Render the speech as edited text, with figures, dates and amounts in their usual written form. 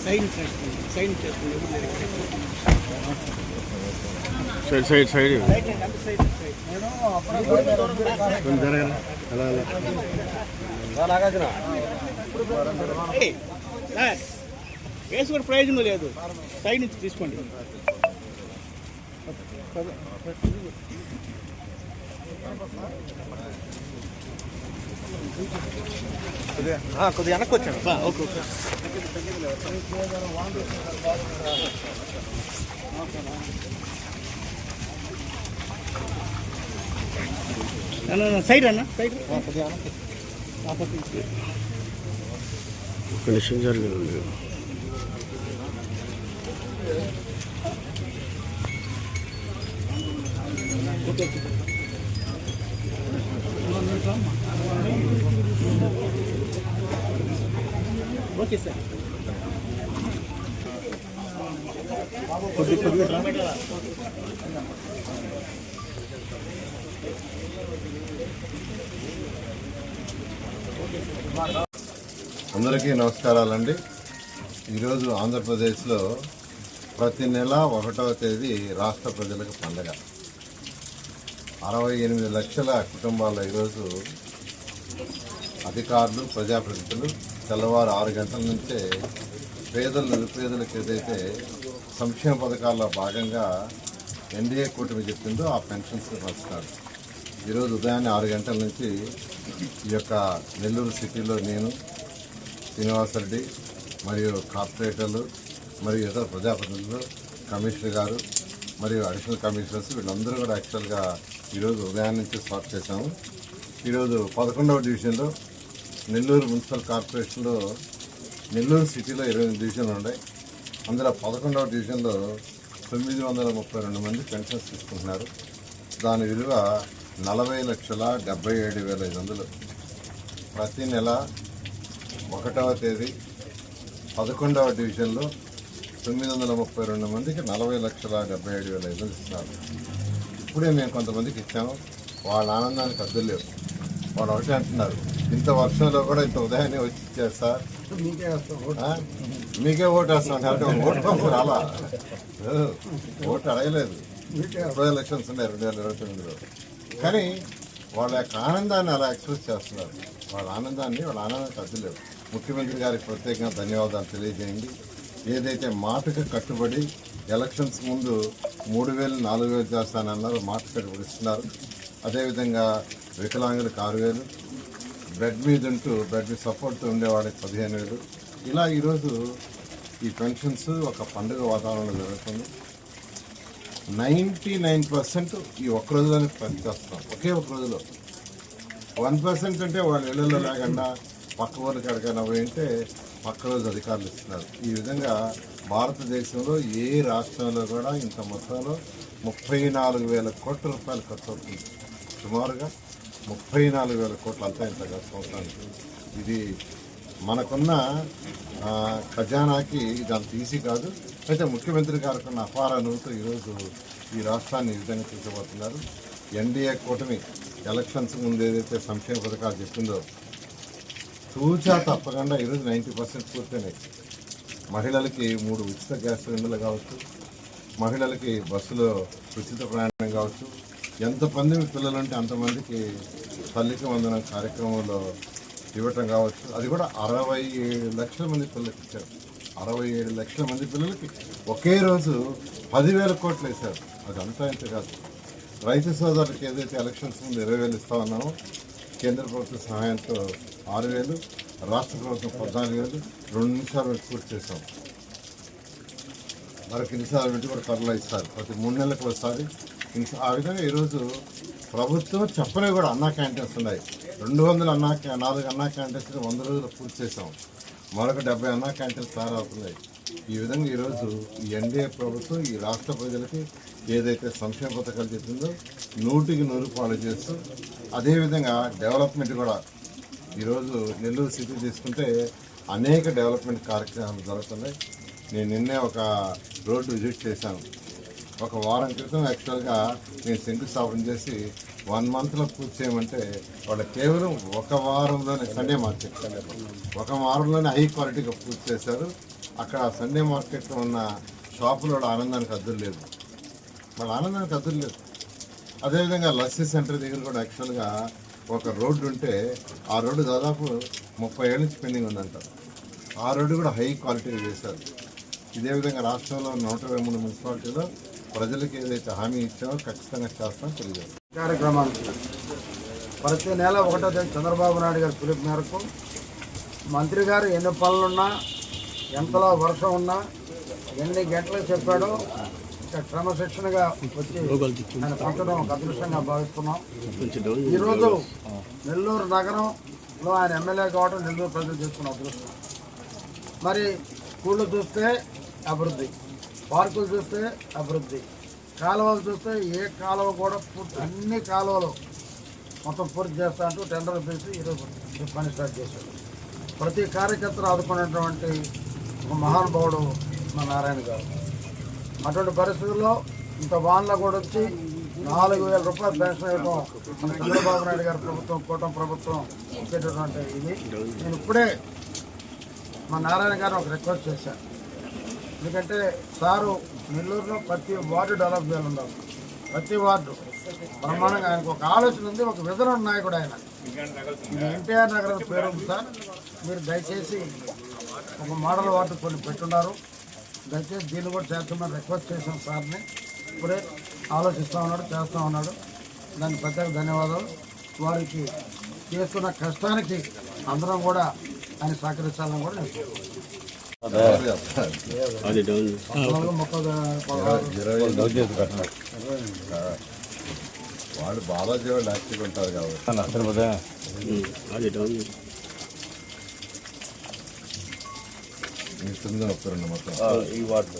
Side వేసి కూడా ప్రయోజనం లేదు. సైడ్ నుంచి తీసుకోండి. కొద్దిగా వెనక్కి వచ్చాను. Okay okay. సైడ్ అన్న సైడ్ నిమిషం జరిగింది. Okay sir. అందరికీ నమస్కారాలండి. ఈరోజు ఆంధ్రప్రదేశ్లో ప్రతి నెల 1వ తేదీ రాష్ట్ర ప్రజలకు పండగ. 68 లక్షల కుటుంబాల్లో ఈరోజు అధికారులు, ప్రజాప్రతినిధులు తెల్లవారు 6 గంటల నుంచే పేదలు, నిరుపేదలకు ఏదైతే సంక్షేమ పథకాల్లో భాగంగా ఎన్డీఏ కూటమి చెప్పిందో ఆ పెన్షన్స్ పంచుతారు. ఈరోజు ఉదయాన్నే 6 గంటల నుంచి ఈ యొక్క నెల్లూరు సిటీలో నేను, శ్రీనివాసరెడ్డి మరియు కార్పొరేటర్లు మరియు ఇతర ప్రజాప్రతినిధులు, కమిషనర్ గారు మరియు అడిషనల్ కమిషనర్స్ వీళ్ళందరూ కూడా యాక్చువల్గా ఈరోజు ఉదయం నుంచి స్టార్ట్ చేశాము. ఈరోజు 11వ డివిజన్లో నెల్లూరు మున్సిపల్ కార్పొరేషన్లో నెల్లూరు సిటీలో 20 డివిజన్లు ఉన్నాయి. అందులో 11వ డివిజన్లో 932 మంది పెన్షన్స్ తీసుకుంటున్నారు. దాని విలువ 40,77,500. ప్రతి నెల 1వ తేదీ 11వ డివిజన్లో 932 మందికి 40,77,500 ఇస్తున్నారు. ఇప్పుడే మేము కొంతమందికి ఇచ్చాము. వాళ్ళ ఆనందానికి అద్దులు లేవు. వాళ్ళు ఒకటే అంటున్నారు, ఇంత వర్షంలో కూడా ఇంత ఉదయాన్నే వచ్చి ఇచ్చారు సార్, మీకే ఓటు వేస్తాం కాబట్టి ఓటు కోసం రాలా, ఓటు అడగలేదు. ఇప్పుడు ఎలక్షన్స్ ఉన్నాయి 2029లో. కానీ వాళ్ళ యొక్క ఆనందాన్ని అలా ఎక్స్ప్రెస్ చేస్తున్నారు. వాళ్ళ ఆనందానికి అద్దులేవు. ముఖ్యమంత్రి గారికి ప్రత్యేకంగా ధన్యవాదాలు తెలియజేయండి. ఏదైతే మాటకు కట్టుబడి ఎలక్షన్స్ ముందు 3,000, 4,000 చేస్తానన్నారు, మాట కట్టుబడి ఇస్తున్నారు. అదేవిధంగా వికలాంగులకు 6,000, బెడ్ మీద సపోర్ట్తో ఉండేవాళ్ళకి 15,000. ఇలా ఈరోజు ఈ పెన్షన్స్ ఒక పండుగ వాతావరణంలో జరుగుతుంది. 99% ఈ ఒక్క రోజులోనే పనిచేస్తాం. ఒకే ఒక రోజులో 1% అంటే వాళ్ళ ఇళ్లలో లేకుండా పక్క ఊరికి ఎక్కడికైనా పోయింటే పక్క రోజు అధికారులు ఇస్తున్నారు. ఈ విధంగా భారతదేశంలో ఏ రాష్ట్రంలో కూడా ఇంత మొత్తంలో 34,000 కోట్ల రూపాయలు ఖర్చు అవుతుంది. సుమారుగా 34,000 కోట్లు అంతా ఇంత ఖర్చు అవుతుంది. ఇది మనకున్న ఖజానాకి ఇది అంత ఈజీ కాదు. అయితే ముఖ్యమంత్రి గారికి ఉన్న అపార అనుభూతి ఈరోజు ఈ రాష్ట్రాన్ని ఈ విధంగా తీసుకుపోతున్నారు. ఎన్డీఏ కూటమి ఎలక్షన్స్ ముందు ఏదైతే సంక్షేమ పథకాలు చెప్పిందో తూచా తప్పకుండా ఈరోజు 90% పూర్తయినాయి. మహిళలకి 3 ఉచిత గ్యాస్ సిలిండర్లు కావచ్చు, మహిళలకి బస్సులో ఉచిత ప్రయాణం కావచ్చు, ఎంతమంది పిల్లలు ఉంటే అంతమందికి తల్లికి వందనం కార్యక్రమంలో ఇవ్వటం కావచ్చు. అది కూడా 67 లక్షల మంది పిల్లలకి ఇచ్చారు. 67 లక్షల మంది పిల్లలకి ఒకే రోజు 10,000 కోట్లు వేశారు. అది అంతా ఇంత కాదు. రైతు సోదరులకి ఏదైతే ఎలక్షన్స్ ముందు 20,000 ఇస్తామన్నామో కేంద్ర ప్రభుత్వ సహాయంతో 6,000, రాష్ట్ర ప్రభుత్వం 14,000, 2 నిమిషాలు పెట్టి పూర్తి చేశాం. మరొక నిమిషాలు పెట్టి కూడా త్వరలో ఇస్తారు. ప్రతి 3 నెలలకు ఒకసారి. ఆ విధంగా ఈరోజు ప్రభుత్వం చెప్పనే కూడా అన్నా క్యాంటీన్స్ ఉన్నాయి. 4 అన్నా క్యాంటీన్స్ 100 రోజులు పూర్తి చేశాం. మరొక 70 అన్నా క్యాంటీన్స్ తయారవుతున్నాయి. ఈ విధంగా ఈరోజు ఈ ఎన్డీఏ ప్రభుత్వం ఈ రాష్ట్ర ప్రజలకి ఏదైతే సంక్షేమ పథకాలు చెప్పిందో 100కి 100 ఫాలో చేస్తూ, అదేవిధంగా డెవలప్మెంట్ కూడా ఈరోజు నెల్లూరు సిటీ తీసుకుంటే అనేక డెవలప్మెంట్ కార్యక్రమాలు జరుగుతున్నాయి. నేను నిన్నే ఒక రోడ్డు విజిట్ చేశాను. ఒక వారం క్రితం యాక్చువల్గా నేను శంకుస్థాపన చేసి 1 మంత్లో పూర్తి చేయమంటే వాళ్ళు కేవలం 1 వారంలోనే, సండే మార్కెట్ 1 వారంలోనే హై క్వాలిటీగా పూర్తి చేశారు. అక్కడ సండే మార్కెట్లో ఉన్న షాపులో ఆనందానికి అద్దులు లేదు, వాళ్ళ ఆనందానికి అద్దులు లేదు. అదేవిధంగా లస్సీ సెంటర్ దగ్గర కూడా యాక్చువల్గా ఒక రోడ్డు ఉంటే ఆ రోడ్డు దాదాపు 30 ఏళ్ళ నుంచి పెండింగ్ ఉందంట. ఆ రోడ్డు కూడా హై క్వాలిటీగా చేశారు. ఇదే విధంగా రాష్ట్రంలో 123 మున్సిపాలిటీలో ప్రజలకు ఏదైతే హామీ ఇచ్చామో ఖచ్చితంగా చేస్తామని తెలియజేస్తాం. కార్యక్రమానికి ప్రతి నెల 1వ తేదీ చంద్రబాబు నాయుడు గారి పిలుపు మేరకు మంత్రి గారు ఎన్ని పనులున్నా, ఎంతలో వర్షం ఉన్నా, ఎన్ని గంటలకు చెప్పాడో ఇంకా క్రమశిక్షణగా వచ్చి ఆయన పంచడం ఒక అదృష్టంగా భావిస్తున్నాం. ఈరోజు నెల్లూరు నగరంలో ఆయన ఎమ్మెల్యే కావడం నెల్లూరు ప్రజలు చేసుకున్న అదృష్టం. మరి స్కూళ్ళు చూస్తే అభివృద్ధి, పార్కులు చూస్తే అభివృద్ధి, కాలువలు చూస్తే ఏ కాలువ కూడా అన్ని కాలువలు మొత్తం పూర్తి చేస్తా అంటూ టెండర్లు పిలిచి ఈరోజు ఈ పని స్టార్ట్ చేశారు. ప్రతి కార్యకర్తను ఆదుకున్నటువంటి ఒక మహానుభావుడు మా నారాయణ గారు. అటువంటి పరిస్థితుల్లో ఇంత వాన్లో కూడా వచ్చి 4,000 రూపాయలు పెన్షన్ ఇవ్వడం మన చంద్రబాబు నాయుడు గారి ప్రభుత్వం, కూటమి ప్రభుత్వం ఇచ్చేటటువంటి ఇది. నేను ఇప్పుడే మా నారాయణ గారిని ఒక రిక్వెస్ట్ చేశాను. ఎందుకంటే సారు నెల్లూరులో ప్రతి వార్డు డెవలప్ చేయాలి ఉండాలి. ప్రతి వార్డు బ్రహ్మాండంగా ఆయనకు ఒక ఆలోచన ఉంది, ఒక విధన నాయకుడు ఆయన. ఇది ఎన్టీఆర్ నగర్ అని పేరు ఉంది సార్. మీరు దయచేసి ఒక మోడల్ వార్డు కొన్ని పెట్టున్నారు, దయచేసి దీన్ని కూడా చేస్తామని రిక్వెస్ట్ చేశాం సార్ని. ఇప్పుడే ఆలోచిస్తూ ఉన్నాడు, చేస్తూ ఉన్నాడు. దానికి ప్రత్యేక ధన్యవాదాలు. వారికి చేస్తున్న కష్టానికి అందరం కూడా ఆయన సహకరించాలని కూడా నేను వాళ్ళు బాలాజీ వాళ్ళు యాక్టివ్ ఉంటారు కాబట్టి మీ 9 వస్తారండి మొత్తం ఈ వార్డు.